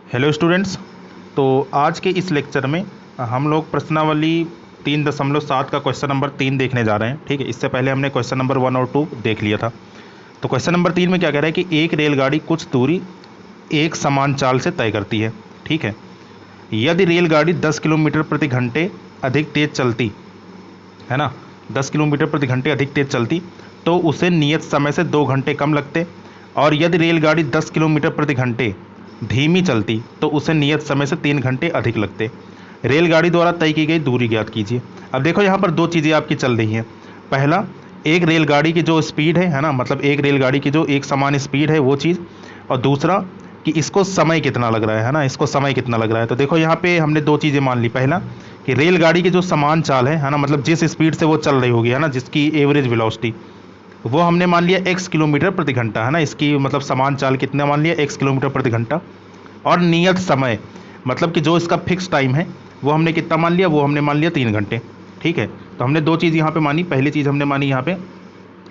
Hello students. तो आज के इस लेक्चर में हम लोग प्रश्नावली 3.7 का क्वेश्चन नंबर 3 देखने जा रहे हैं। ठीक है, इससे पहले हमने क्वेश्चन नंबर 1 और 2 देख लिया था। तो क्वेश्चन नंबर 3 में क्या कह रहा है कि एक रेलगाड़ी कुछ दूरी एक समान चाल से तय करती है। ठीक है, यदि रेलगाड़ी 10 किलोमीटर प्रति घंटे अधिक तेज चलती है ना, 10 किलोमीटर प्रति घंटे अधिक तेज चलती तो उसे नियत समय से 2 घंटे कम लगते, और यदि रेलगाड़ी 10 किलोमीटर प्रति घंटे धीमी चलती तो उसे नियत समय से 3 घंटे अधिक लगते। रेलगाड़ी द्वारा तय की गई दूरी ज्ञात कीजिए। अब देखो यहाँ पर दो चीज़ें आपकी चल रही हैं। पहला, एक रेलगाड़ी की जो स्पीड है ना, मतलब एक रेलगाड़ी की जो एक समान स्पीड है वो चीज़, और दूसरा कि इसको समय कितना लग रहा है ना, इसको समय कितना लग रहा है। तो देखो यहाँ पे हमने दो चीज़ें मान ली। पहला कि रेलगाड़ी की जो समान चाल है ना, मतलब जिस स्पीड से वो चल रही होगी है ना, जिसकी एवरेज वेलोसिटी, वो हमने मान लिया x किलोमीटर प्रति घंटा है ना। इसकी मतलब समान चाल कितना मान लिया, x किलोमीटर प्रति घंटा। और नियत समय मतलब कि जो इसका फिक्स टाइम है वो हमने कितना मान लिया, वो हमने मान लिया 3 घंटे। ठीक है, तो हमने दो चीज़ यहाँ पे मानी। पहली चीज़ हमने मानी यहाँ पे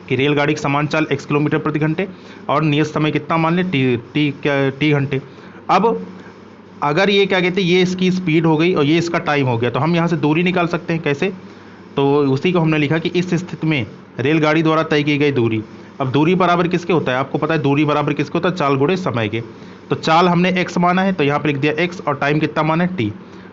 कि रेलगाड़ी की समान चाल x किलोमीटर प्रति घंटे और नियत समय कितना मान लिया, टी घंटे। अब अगर ये क्या कहते हैं, ये इसकी स्पीड हो गई और ये इसका टाइम हो गया, तो हम यहाँ से दूरी निकाल सकते हैं। कैसे? तो उसी को हमने लिखा कि इस स्थिति में रेलगाड़ी द्वारा तय की गई दूरी। अब दूरी बराबर किसके होता है, आपको पता है दूरी बराबर किसके होता है, चाल गुणे समय के। तो चाल हमने x माना है तो यहाँ पर लिख दिया x, और टाइम कितना माना है t।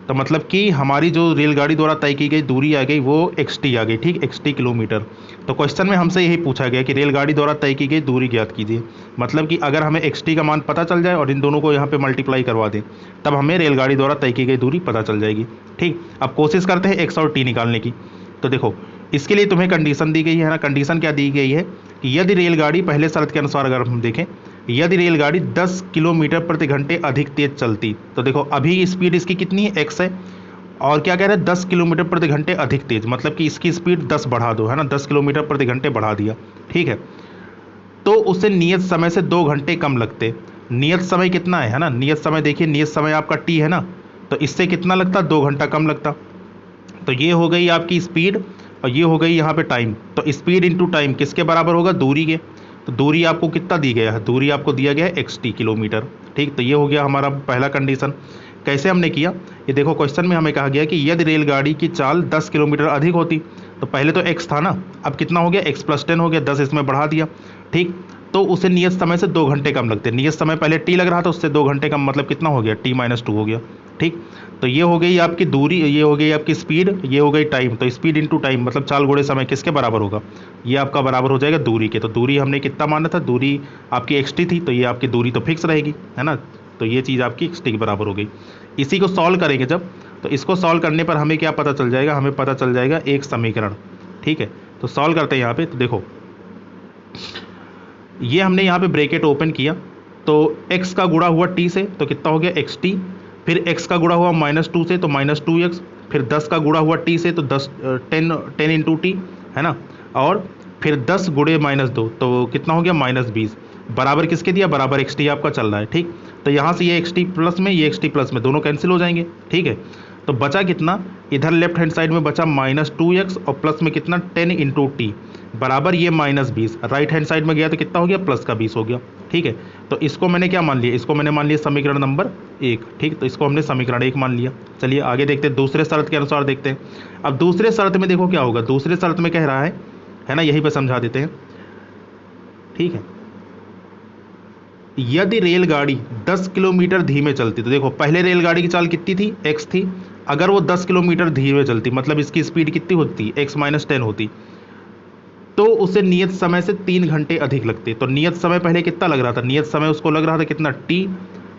तो मतलब कि हमारी जो रेलगाड़ी द्वारा तय की गई दूरी आ गई वो xt आ गई। ठीक, xt किलोमीटर। तो क्वेश्चन में हमसे यही पूछा गया कि रेलगाड़ी द्वारा तय की गई दूरी ज्ञात कीजिए। मतलब कि अगर हमें xt का मान पता चल जाए और इन दोनों को यहाँ पे मल्टीप्लाई करवा दें, तब हमें रेलगाड़ी द्वारा तय की गई दूरी पता चल जाएगी। ठीक, अब कोशिश करते हैं x और t निकालने की। तो देखो, इसके लिए तुम्हें कंडीशन दी गई है ना। कंडीशन क्या दी गई है कि यदि रेलगाड़ी, पहले शर्त के अनुसार अगर हम देखें, यदि रेलगाड़ी 10 किलोमीटर प्रति घंटे अधिक तेज चलती, तो देखो अभी स्पीड इसकी कितनी है, x है, और क्या कह रहे हैं 10 किलोमीटर प्रति घंटे अधिक तेज, मतलब कि इसकी स्पीड 10 बढ़ा दो है ना, 10 किलोमीटर प्रति घंटे बढ़ा दिया। ठीक है, तो उसे नियत समय से 2 घंटे कम लगते। नियत समय कितना है ना, नियत समय देखिए, नियत समय आपका t है ना, तो इससे कितना लगता, 2 घंटा कम लगता। तो ये हो गई आपकी स्पीड और ये हो गई यहाँ पे टाइम। तो स्पीड इंटू टाइम किसके बराबर होगा, दूरी के। तो दूरी आपको कितना दी गया है, दूरी आपको दिया गया है xt किलोमीटर। ठीक, तो ये हो गया हमारा पहला कंडीशन। कैसे हमने किया, ये देखो क्वेश्चन में हमें कहा गया कि यदि रेलगाड़ी की चाल 10 किलोमीटर अधिक होती, तो पहले तो x था ना, अब कितना हो गया, x + 10 हो गया, 10 इसमें बढ़ा दिया। ठीक, तो उसे नियत समय से 2 घंटे कम लगते। नियत समय पहले t लग रहा था, उससे 2 घंटे कम, मतलब कितना हो गया, t - 2 हो गया। ठीक, तो ये हो गई आपकी दूरी, ये हो गई आपकी स्पीड, ये हो गई टाइम। तो स्पीड इंटू टाइम मतलब चाल गुणे समय किसके बराबर होगा, ये आपका बराबर हो जाएगा दूरी के। तो दूरी हमने कितना माना था, दूरी आपकी xt थी, तो ये आपकी दूरी तो फिक्स रहेगी है ना। तो ये चीज़ आपकी xt के बराबर हो गई। इसी को सॉल्व करेंगे जब, तो इसको सॉल्व करने पर हमें क्या पता चल जाएगा, हमें पता चल जाएगा एक समीकरण। ठीक है, तो सॉल्व करते हैं यहाँ पे। तो देखो, ये हमने यहाँ पे ब्रैकेट ओपन किया, तो x का गुणा हुआ t से तो कितना हो गया xt, फिर x का गुणा हुआ -2 से तो -2x, फिर 10 का गुणा हुआ t से तो 10 इंटू टी है ना, और फिर 10 गुणे -2 तो कितना हो गया -20। बराबर किसके दिया, बराबर xt आपका चल रहा है। ठीक, तो यहाँ से ये xt प्लस में, ये xt प्लस में, दोनों कैंसिल हो जाएंगे। ठीक है, तो बचा कितना, इधर लेफ्ट हैंड साइड में बचा -2x और प्लस में कितना 10 इंटू टी बराबर ये -20। राइट हैंड साइड में गया तो कितना हो गया, प्लस का 20 हो गया। ठीक है, तो इसको मैंने क्या मान लिया, इसको मैंने मान लिया समीकरण नंबर 1। ठीक, तो इसको हमने समीकरण 1 मान लिया। चलिए आगे देखते हैं, दूसरे शर्त के अनुसार देखते हैं। अब दूसरे शर्त में देखो क्या होगा, दूसरे शर्त में कह रहा है ना, यहीं पर समझा देते हैं। ठीक है, यदि रेलगाड़ी 10 किलोमीटर धीमे चलती, तो देखो पहले रेलगाड़ी की चाल कितनी थी, x थी, अगर वो 10 किलोमीटर धीमे चलती मतलब इसकी स्पीड कितनी होती, x - 10 होती, तो उसे नियत समय से 3 घंटे अधिक लगते। तो नियत समय पहले कितना लग रहा था, नियत समय उसको लग रहा था कितना, t,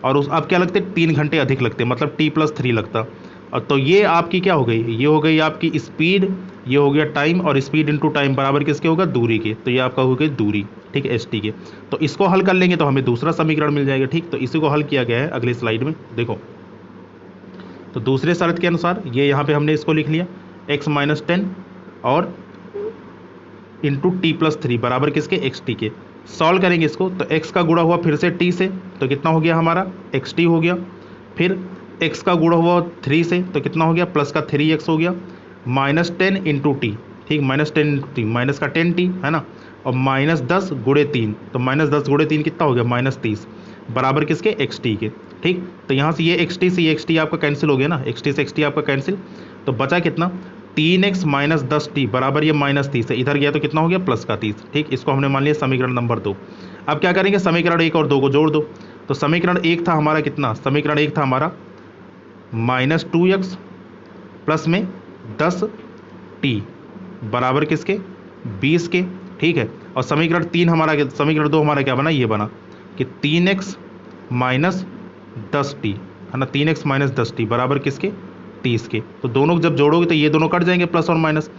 और उस अब क्या लगते, 3 घंटे अधिक लगते, मतलब t + 3 लगता। और तो ये आपकी क्या हो गई, ये हो गई आपकी स्पीड, ये हो गया टाइम, और स्पीड इंटू टाइम बराबर किसके होगा, दूरी के। तो ये आपका हो गई दूरी। ठीक है, st के। तो इसको हल कर लेंगे तो हमें दूसरा समीकरण मिल जाएगा। ठीक, तो इसी को हल किया गया है अगली स्लाइड में। देखो, तो दूसरे शर्त के अनुसार ये यहाँ पे हमने इसको लिख लिया, x - 10 और इंटू t + 3 बराबर किसके, xt के। सॉल्व करेंगे इसको, तो x का गुणा हुआ फिर से t से तो कितना हो गया हमारा, xt हो गया। फिर x का गुणा हुआ 3 से तो कितना हो गया, प्लस का 3x हो गया, -10 इंटू टी। ठीक, -10 इंटू टी, माइनस का 10t है ना, और -10 गुणे 3, तो -10 गुणे 3 कितना हो गया -30 बराबर किसके xt के। ठीक, तो यहाँ से ये xt से ये xt आपका कैंसिल हो गया ना, xt से xt आपका कैंसिल, तो बचा कितना 3x - 10t बराबर ये -30 है, इधर गया तो कितना हो गया +30। ठीक, इसको हमने मान लिया समीकरण नंबर 2। अब क्या करेंगे, समीकरण 1 और 2 को जोड़ दो। तो समीकरण 1 था हमारा कितना, समीकरण 1 था हमारा -2x प्लस में 10t बराबर किसके 20 के। ठीक है, और समीकरण 3 हमारा, समीकरण 2 हमारा क्या बना, ये बना कि 3x - 10t है ना, 3x - 10t बराबर किसके 30 के। तो दोनों जब जोड़ोगे तो ये दोनों कट जाएंगे प्लस और माइनस,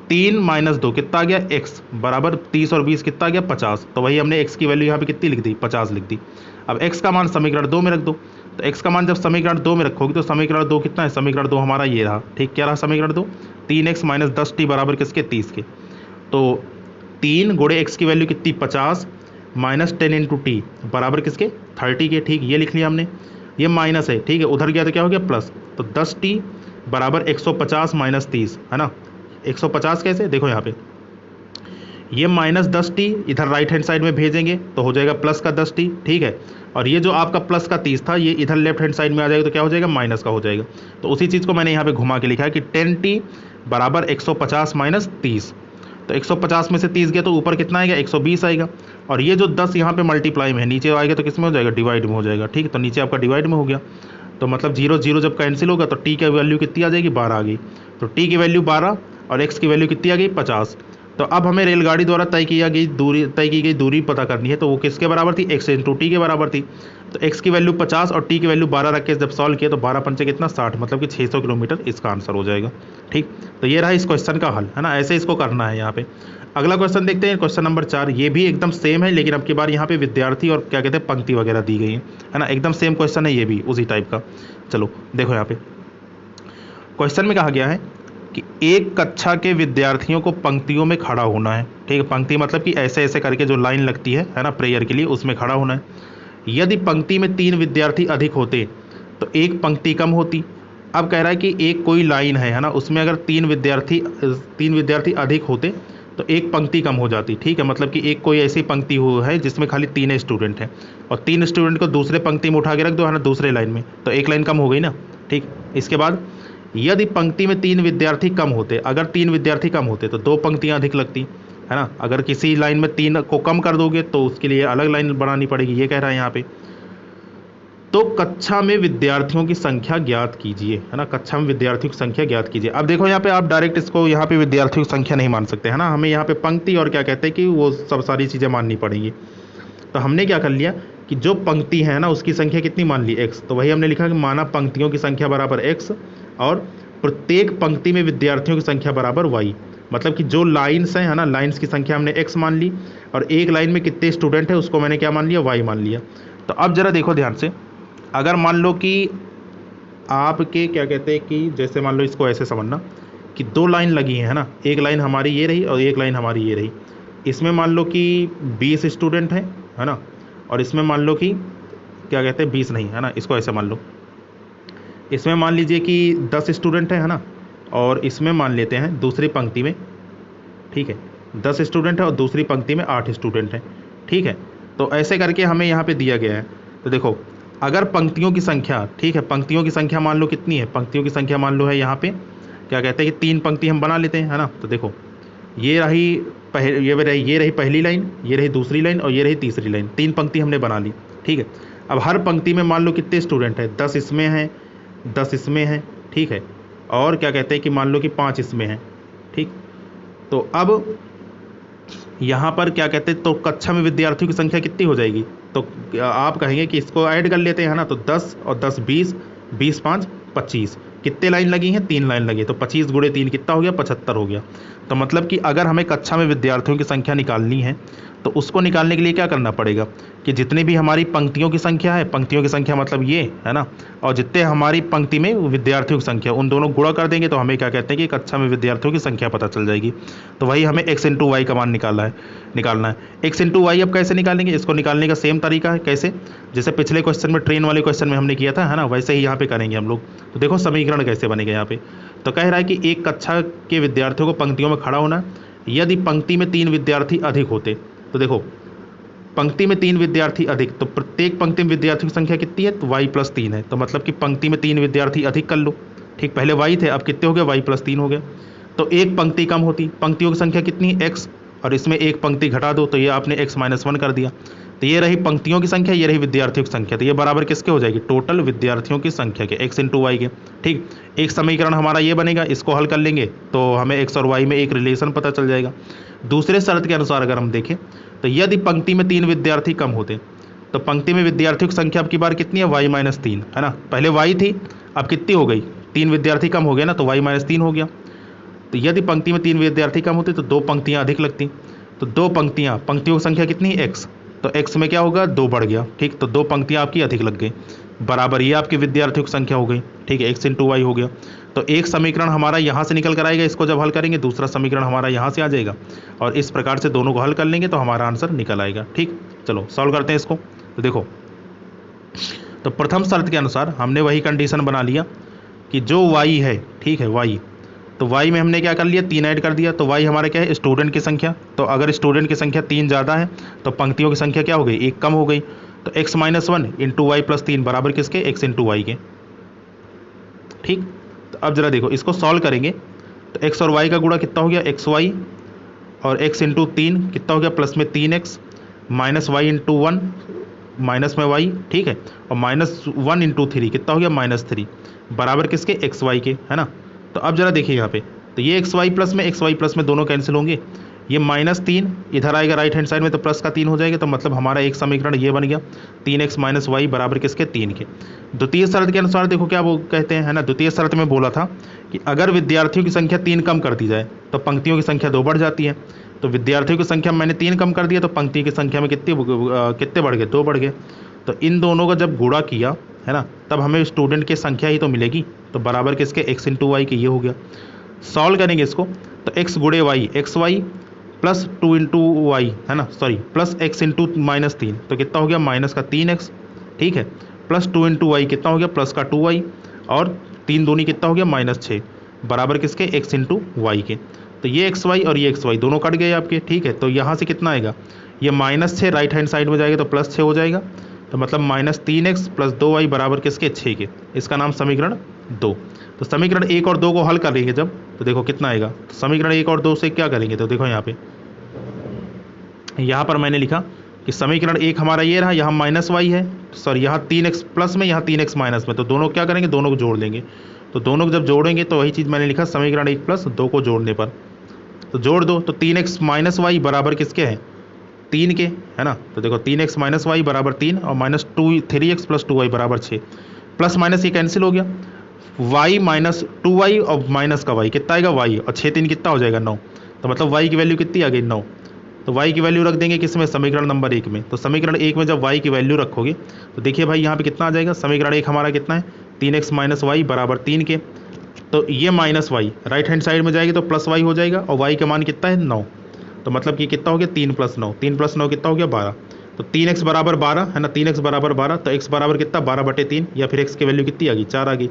3 - 2 कितना आ गया x बराबर 30 और 20 कितना आ गया 50। तो वही हमने x की वैल्यू यहाँ पे कितनी लिख दी 50 लिख दी। अब x का मान समीकरण 2 में रख दो, तो x का मान जब समीकरण 2 में रखोगे तो समीकरण 2 कितना है, समीकरण 2 हमारा ये रहा। ठीक, क्या रहा समीकरण 2, 3x - 10t बराबर किसके 30 के। तो 3 गुणे x की वैल्यू कितनी 50 -10 × t बराबर किसके 30 के। ठीक, ये लिख लिया हमने, ये माइनस है। ठीक है, उधर गया तो क्या हो गया प्लस, तो 10t बराबर 150 - 30 है ना। 150 कैसे, देखो यहाँ पे ये -10t इधर राइट हैंड साइड में भेजेंगे तो हो जाएगा प्लस का 10t। ठीक है, और ये जो आपका प्लस का 30 था ये इधर लेफ्ट हैंड साइड में आ जाएगा तो क्या हो जाएगा माइनस का हो जाएगा। तो उसी चीज़ को मैंने यहाँ पे घुमा के लिखा है कि 10t बराबर 150 - 30। तो 150 में से 30 गया तो ऊपर कितना आएगा 120 आएगा, और ये जो 10 यहाँ पे मल्टीप्लाई में है नीचे आएगा तो किस में हो जाएगा डिवाइड में हो जाएगा। ठीक, तो नीचे आपका डिवाइड में हो गया, तो मतलब 0 0 जब कैंसिल होगा तो t की वैल्यू कितनी आ जाएगी 12 आ गई। तो t की वैल्यू 12 और x की वैल्यू कितनी आ गई 50। तो अब हमें रेलगाड़ी द्वारा तय की गई दूरी पता करनी है, तो वो किसके बराबर थी, x × t के बराबर थी। तो x की वैल्यू 50 और t की वैल्यू 12 रख के जब सॉल्व किया तो 12 पंचे कितना 60, मतलब कि 600 किलोमीटर इसका आंसर हो जाएगा। ठीक, तो ये रहा इस क्वेश्चन का हल है ना, ऐसे इसको करना है यहाँ पे। अगला क्वेश्चन देखते हैं, क्वेश्चन नंबर 4। ये भी एकदम सेम है, लेकिन अब की बार यहाँ पे विद्यार्थी और क्या कहते हैं पंक्ति वगैरह दी गई है ना, एकदम सेम क्वेश्चन है ये भी उसी टाइप का। चलो देखो यहाँ पे क्वेश्चन में कहा गया है कि एक कक्षा के विद्यार्थियों को पंक्तियों में खड़ा होना है। ठीक है, पंक्ति मतलब कि ऐसे ऐसे करके जो लाइन लगती है ना प्रेयर के लिए, उसमें खड़ा होना है। यदि पंक्ति में 3 विद्यार्थी अधिक होते तो एक पंक्ति कम होती। अब कह रहा है कि एक कोई लाइन है ना, उसमें अगर 3 विद्यार्थी अधिक होते तो एक पंक्ति कम हो जाती। ठीक है, मतलब कि एक कोई ऐसी पंक्ति हो है जिसमें खाली 3 स्टूडेंट हैं, और 3 स्टूडेंट को दूसरे पंक्ति में उठा के रख दो है ना दूसरे लाइन में, तो एक लाइन कम हो गई ना। ठीक, इसके बाद यदि पंक्ति में 3 विद्यार्थी कम होते, अगर 3 विद्यार्थी कम होते तो 2 पंक्तियां अधिक लगती है ना। अगर किसी लाइन में 3 को कम कर दोगे तो उसके लिए अलग लाइन बनानी पड़ेगी, ये कह रहा है यहाँ पे। तो कक्षा में विद्यार्थियों की संख्या ज्ञात कीजिए है ना, कक्षा में विद्यार्थियों की संख्या ज्ञात कीजिए। अब देखो यहाँ पे आप डायरेक्ट इसको यहाँ पे विद्यार्थियों की संख्या नहीं मान सकते है ना, हमें यहाँ पे पंक्ति और क्या कहते हैं कि वो सब सारी चीज़ें माननी पड़ेंगी। तो हमने क्या कर लिया कि जो पंक्ति है ना उसकी संख्या कितनी मान ली x, तो वही हमने लिखा कि माना पंक्तियों की संख्या बराबर x और प्रत्येक पंक्ति में विद्यार्थियों की संख्या बराबर y। मतलब कि जो लाइन्स हैं है ना, लाइन्स की संख्या हमने x मान ली और एक लाइन में कितने स्टूडेंट है उसको मैंने क्या मान लिया y मान लिया। तो अब जरा देखो ध्यान से, अगर मान लो कि आपके क्या कहते हैं कि जैसे मान लो इसको ऐसे समझना कि 2 लाइन लगी है ना, एक लाइन हमारी ये रही और एक लाइन हमारी ये रही। इसमें मान लो कि 20 स्टूडेंट हैं है ना, और इसमें मान लो कि क्या कहते हैं 20 नहीं है ना, इसको ऐसे मान लो, इसमें मान लीजिए कि 10 स्टूडेंट है ना, और इसमें मान लेते हैं दूसरी पंक्ति में, ठीक है 10 स्टूडेंट है और दूसरी पंक्ति में 8 स्टूडेंट हैं। ठीक है, तो ऐसे करके हमें यहाँ पे दिया गया है। तो देखो अगर पंक्तियों की संख्या, ठीक है पंक्तियों की संख्या मान लो कितनी है, पंक्तियों की संख्या मान लो है यहाँ पे क्या कहते हैं कि 3 पंक्ति हम बना लेते हैं है ना। तो देखो ये रही पहली लाइन, ये रही दूसरी लाइन और ये रही तीसरी लाइन, 3 पंक्ति हमने बना ली। ठीक है, अब हर पंक्ति में मान लो कितने स्टूडेंट हैं, 10 इसमें हैं 10 इसमें हैं। ठीक है, और क्या कहते हैं कि मान लो कि 5 इसमें हैं। ठीक, तो अब यहाँ पर क्या कहते हैं, तो कक्षा में विद्यार्थियों की संख्या कितनी हो जाएगी, तो आप कहेंगे कि इसको ऐड कर लेते हैं ना, तो 10 और 10 20, 20 5 25, कितने लाइन लगी हैं 3 लाइन लगी, तो 25 गुणे 3 कितना हो गया 75 हो गया। तो मतलब कि अगर हमें कक्षा में विद्यार्थियों की संख्या निकालनी है तो उसको निकालने के लिए क्या करना पड़ेगा कि जितनी भी हमारी पंक्तियों की संख्या है, पंक्तियों की संख्या मतलब ये है ना, और जितने हमारी पंक्ति में विद्यार्थियों की संख्या उन दोनों गुणा कर देंगे तो हमें क्या कहते हैं कि कक्षा में विद्यार्थियों की संख्या पता चल जाएगी। तो वही हमें x × y का मान निकालना है। x × y अब कैसे निकालेंगे, इसको निकालने का सेम तरीका है, कैसे जैसे पिछले क्वेश्चन में ट्रेन वाले क्वेश्चन में हमने किया था है ना, वैसे ही यहाँ पे करेंगे हम लोग। तो देखो समीकरण कैसे बनेगा यहाँ पे, तो कह रहा है कि एक कक्षा के विद्यार्थियों को पंक्तियों में खड़ा होना है, यदि पंक्ति में 3 विद्यार्थी अधिक होते, तो देखो पंक्ति में 3 विद्यार्थी अधिक, तो प्रत्येक पंक्ति में विद्यार्थियों की संख्या कितनी है, तो y+3 है, तो मतलब कि पंक्ति में 3 विद्यार्थी अधिक कर लो। ठीक, पहले y थे, अब कितने हो गए, y+3 हो गए। तो एक पंक्ति कम होती, पंक्तियों की संख्या कितनी है, x, और इसमें एक पंक्ति घटा दो तो ये आपने x-1 कर दिया। तो ये रही पंक्तियों की संख्या, ये रही विद्यार्थियों की संख्या, तो ये बराबर किसके हो जाएगी, टोटल विद्यार्थियों की संख्या के, x × y के। ठीक, एक समीकरण हमारा ये बनेगा, इसको हल कर लेंगे तो हमें x और y में एक रिलेशन पता चल जाएगा। दूसरे शर्त के अनुसार अगर हम देखें तो यदि पंक्ति में 3 विद्यार्थी कम होते, तो पंक्ति में विद्यार्थियों की संख्या अब की बार कितनी है, y-3 है ना, पहले y थी, अब कितनी हो गई, 3 विद्यार्थी कम हो गए ना, तो y-3 हो गया। तो यदि पंक्ति में 3 विद्यार्थी कम होते तो 2 पंक्तियां अधिक लगती, तो 2 पंक्तियों की संख्या कितनी है, x, तो x में क्या होगा, 2 बढ़ गया। ठीक, तो 2 पंक्तियां आपकी अधिक लग गई, बराबर ये आपकी विद्यार्थियों की संख्या हो गई। ठीक है, x × y हो गया। तो एक समीकरण हमारा यहाँ से निकल कर आएगा, इसको जब हल करेंगे दूसरा समीकरण हमारा यहाँ से आ जाएगा, और इस प्रकार से दोनों को हल कर लेंगे तो हमारा आंसर निकल आएगा। ठीक, चलो सॉल्व करते हैं इसको। तो देखो, तो प्रथम शर्त के अनुसार हमने वही कंडीशन बना लिया कि जो y है, ठीक है y, तो y में हमने क्या कर लिया, 3 ऐड कर दिया, तो y हमारा क्या है, स्टूडेंट की संख्या। तो अगर स्टूडेंट की संख्या 3 ज़्यादा है तो पंक्तियों की संख्या क्या हो गई, 1 कम हो गई। तो x-1 × y+3 बराबर किसके, x × y के। ठीक, तो अब जरा देखो इसको सॉल्व करेंगे तो x और y का गुणा कितना हो गया, xy, और x × 3 कितना हो गया, प्लस में 3x, माइनस y × 1, माइनस में y, ठीक है, और -1 × 3 कितना हो गया, -3, बराबर किसके, xy के, है ना। तो अब जरा देखिए यहाँ पे, तो ये xy प्लस में दोनों कैंसिल होंगे, ये -3 इधर आएगा राइट हैंड साइड में तो प्लस का 3 हो जाएगा, तो मतलब हमारा एक समीकरण ये बन गया, 3x - y बराबर किसके, 3 के। द्वितीय शर्त के अनुसार देखो क्या वो कहते हैं, है ना, द्वितीय शर्त में बोला था कि अगर विद्यार्थियों की संख्या 3 कम कर दी जाए तो पंक्तियों की संख्या 2 बढ़ जाती है। तो विद्यार्थियों की संख्या मैंने 3 कम कर दिया तो पंक्ति की संख्या में कितने बढ़ गए, 2 बढ़ गए। तो इन दोनों का जब गुणा किया, है ना, तब हमें स्टूडेंट की संख्या ही तो मिलेगी, तो बराबर किसके, x × y के, ये हो गया। सॉल्व करेंगे इसको तो x × y xy plus 2 × y, है ना, सॉरी, प्लस x × -3, तो कितना हो गया, माइनस का 3x, ठीक है, प्लस 2 × y कितना हो गया, प्लस का 2y, और 3 दूनी कितना हो गया, -6, बराबर किसके, x × y के। तो ये xy और ये xy दोनों कट गए आपके। ठीक है, तो यहाँ से कितना आएगा, ये -6 राइट हैंड साइड में जाएगा तो +6 हो जाएगा, तो मतलब -3x + 2y बराबर किसके, 6 के। इसका नाम समीकरण 2। तो समीकरण 1 और 2 को हल करेंगे जब, तो देखो कितना आएगा, तो समीकरण 1 और 2 से क्या करेंगे, तो देखो यहाँ पर मैंने लिखा कि समीकरण 1 हमारा ये रहा, यहाँ -y है, सॉरी यहाँ 3x प्लस में, यहाँ 3x माइनस में, तो दोनों क्या करेंगे, दोनों को जोड़ लेंगे। तो दोनों को जब जोड़ेंगे तो वही चीज़ मैंने लिखा, समीकरण 1 + 2 को जोड़ने पर, तो जोड़ दो तो 3x - y बराबर किसके हैं, 3 के, है ना। तो देखो 3x - y बराबर 3 और -3x + 2y बराबर 6, प्लस माइनस ये कैंसिल हो गया, y - 2y और माइनस का y कितना आएगा, y, और 6 3 कितना हो जाएगा, 9, तो मतलब y की वैल्यू कितनी आ गई, 9। तो y की वैल्यू रख देंगे किस में, समीकरण नंबर 1 में। तो समीकरण 1 में जब y की वैल्यू रखोगे तो देखिए भाई यहाँ पे कितना आ जाएगा, समीकरण 1 हमारा कितना है, 3x - y बराबर 3 के, तो ये -y राइट हैंड साइड में जाएगी तो +y हो जाएगा, और y का मान कितना है, 9, तो मतलब कि कितना हो गया, 3 + 9, 3 + 9 कितना हो गया, 12। तो 3x बराबर 12, है ना, 3x बराबर 12, तो x बराबर कितना, 12/3, या फिर x की वैल्यू कितनी आ गई, 4 आ गई।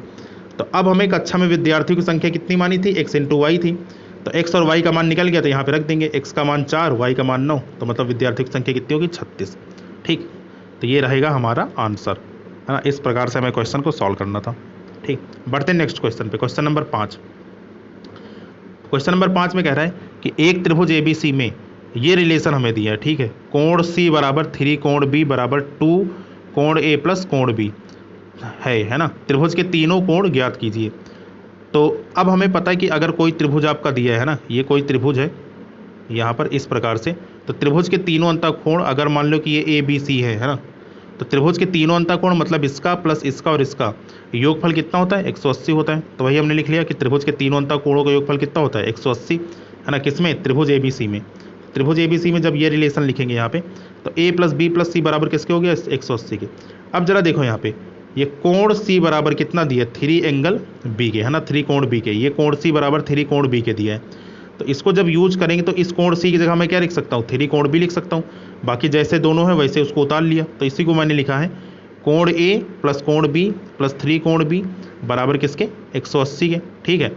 तो अब हमें कक्षा में विद्यार्थियों की संख्या कितनी मानी थी, x × y थी, तो x और y का मान निकल गया, तो यहाँ पे रख देंगे, x का मान 4, y का मान 9, तो मतलब विद्यार्थियों की संख्या कितनी होगी, 36। ठीक, तो ये रहेगा हमारा आंसर, है ना। इस प्रकार से हमें क्वेश्चन को सॉल्व करना था। ठीक, बढ़ते हैं नेक्स्ट क्वेश्चन पे, क्वेश्चन नंबर 5। क्वेश्चन नंबर 5 में कह रहा है कि एक त्रिभुज ABC में ये रिलेशन हमें दिया है, ठीक है, कोण C बराबर 3 कोण B बराबर 2 कोण A प्लस कोण B है ना। त्रिभुज के तीनों कोण ज्ञात कीजिए। तो अब हमें पता है कि अगर कोई त्रिभुज आपका दिया है ना, ये कोई त्रिभुज है यहाँ पर इस प्रकार से, तो त्रिभुज के तीनों अंतःकोण अगर मान लो कि ये ABC है ना, तो त्रिभुज के तीनों अंतःकोण मतलब इसका प्लस इसका और इसका योगफल कितना होता है, 180 होता है। तो वही हमने लिख लिया कि त्रिभुज के तीनों अंतःकोणों का योगफल कितना होता है, 180, है ना, किसमें, त्रिभुज ABC में। त्रिभुज ABC में जब ये रिलेशन लिखेंगे यहाँ पे, तो A + B + C बराबर किसके हो गया, 180 के। अब जरा देखो यहाँ पे, ये कोण C बराबर कितना दिया, 3 एंगल B के, है ना, 3 कोण B के, ये कोण C बराबर 3 कोण B के दिया है। तो इसको जब यूज करेंगे तो इस कोण C की जगह मैं क्या लिख सकता हूँ, 3 कोण B लिख सकता हूँ, बाकी जैसे दोनों है वैसे उसको उतार लिया। तो इसी को मैंने लिखा है कोण A + कोण B + 3 कोण B बराबर किसके, 180 के। ठीक है,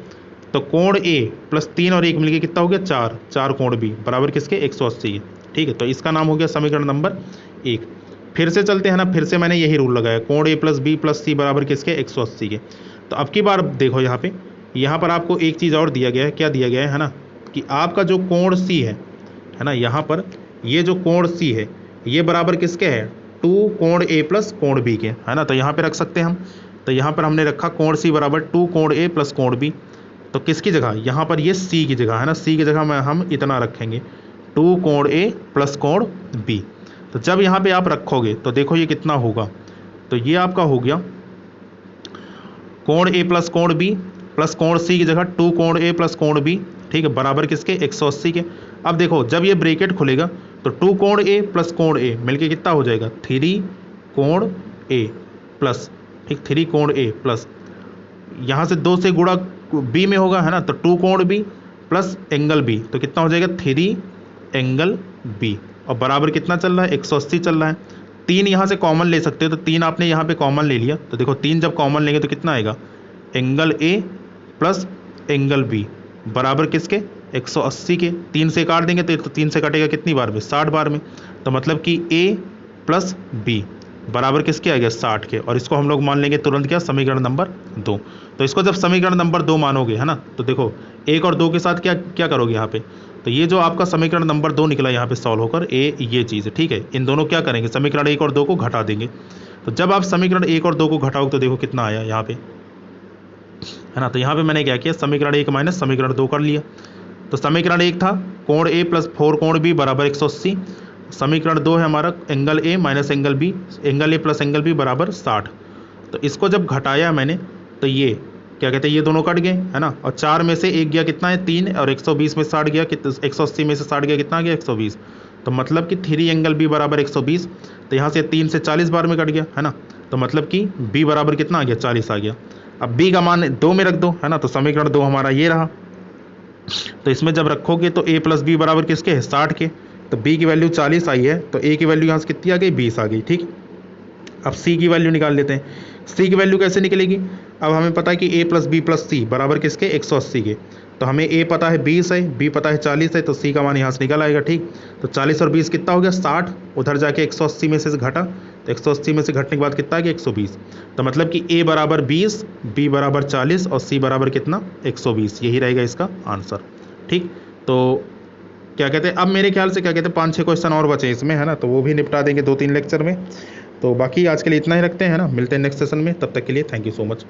तो कोण ए प्लस 3 और 1 मिलके कितना हो गया 4, 4 कोण बी बराबर किसके 180 के। ठीक है, तो इसका नाम हो गया समीकरण नंबर 1। फिर से चलते हैं ना, फिर से मैंने यही रूल लगाया, कोण ए प्लस बी प्लस सी बराबर किसके 180 के। तो अब की बार देखो यहाँ पर आपको एक चीज़ और दिया गया है, क्या दिया गया है ना, कि आपका जो कोण सी है ना, यहाँ पर ये जो कोण सी है ये बराबर किसके है 2 कोण ए प्लस कोण बी के, है ना। तो यहाँ पे रख सकते हैं हम, तो यहाँ पर हमने रखा कोण सी बराबर 2 कोण ए प्लस कोण बी। तो किसकी जगह, यहाँ पर ये सी की जगह है ना, सी की जगह में हम इतना रखेंगे 2 कोण ए प्लस कोण बी। तो जब यहाँ पे आप रखोगे तो देखो ये कितना होगा, तो ये आपका हो गया कोण ए प्लस कोण बी प्लस कोण सी की जगह 2 कोण ए प्लस कोण बी, ठीक है, बराबर किसके 180 के। अब देखो जब ये ब्रैकेट खुलेगा तो 2 कोण ए प्लस कोण ए मिलके कितना हो जाएगा 3 कोण ए प्लस, ठीक, 3 कोण ए प्लस, यहाँ से 2 से गुणा बी में होगा, है ना, तो 2 कोण बी प्लस एंगल बी, तो कितना हो जाएगा 3 एंगल बी, और बराबर कितना चल रहा है 180 चल रहा है। 3 यहाँ से कॉमन ले सकते हो, तो 3 आपने यहाँ पे कॉमन ले लिया, तो देखो 3 जब कॉमन लेंगे तो कितना आएगा angle A plus angle B बराबर किसके 180 के। 3 से काट देंगे तो 3 से कटेगा कितनी बार में 60 बार में, तो मतलब कि ए प्लस बी बराबर किसके आ गया 60 के। और इसको हम लोग मान लेंगे तुरंत क्या समीकरण नंबर 2। तो इसको जब समीकरण नंबर 2 मानोगे, है ना, तो देखो 1 और 2 के साथ क्या क्या करोगे यहाँ पे, तो ये जो आपका समीकरण नंबर 2 निकला यहाँ पे सॉल्व होकर ये चीज़ है, ठीक है। इन दोनों क्या करेंगे समीकरण 1 और 2 को घटा देंगे। तो जब आप समीकरण 1 और 2 को घटाओगे तो देखो कितना आया यहाँ पे, है ना। तो यहाँ पे मैंने क्या किया समीकरण 1 माइनस समीकरण 2 कर लिया। तो समीकरण 1 था कोण ए प्लस 4 कोण बी बराबर 180, समीकरण 2 है हमारा angle A minus angle B, angle A plus angle B बराबर 60। तो इसको जब घटाया मैंने तो ये क्या कहते हैं ये दोनों कट गए, है ना, और 4 में से 1 गया कितना है 3, और 120 में 60 गया, 180 में से 60 गया कितना गया 120, तो मतलब कि 3 एंगल बी बराबर 120। तो यहाँ से 3 से 40 बार में कट गया, है ना, तो मतलब कि बी बराबर कितना आ गया 40 आ गया। अब बी का मान 2 में रख दो, है ना, तो समीकरण 2 हमारा ये रहा। तो इसमें जब रखोगे तो ए प्लस बी बराबर किसके है 60 के, तो बी की वैल्यू 40 आई है, तो ए की वैल्यू यहाँ से कितनी आ गई 20 आ गई, ठीक। अब सी की वैल्यू निकाल लेते हैं। सी की वैल्यू कैसे निकलेगी, अब हमें पता है कि ए प्लस बी प्लस सी बराबर किसके 180 के, तो हमें ए पता है 20 है, बी पता है 40 है, तो सी का मान यहाँ से निकल आएगा, ठीक। तो 40 और 20 कितना हो गया 60, उधर जाके 180 में से घटा, तो 180 में से घटने के बाद कितना आ गया 120। तो मतलब कि ए बराबर 20, बी बराबर 40 और सी बराबर कितना 120, यही रहेगा इसका आंसर, ठीक। तो क्या कहते हैं अब मेरे ख्याल से क्या कहते हैं 5-6 क्वेश्चन और बचे इसमें, है ना, तो वो भी निपटा देंगे 2-3 लेक्चर में। तो बाकी आज के लिए इतना ही रखते हैं, है ना, मिलते हैं नेक्स्ट सेशन में, तब तक के लिए थैंक यू सो मच।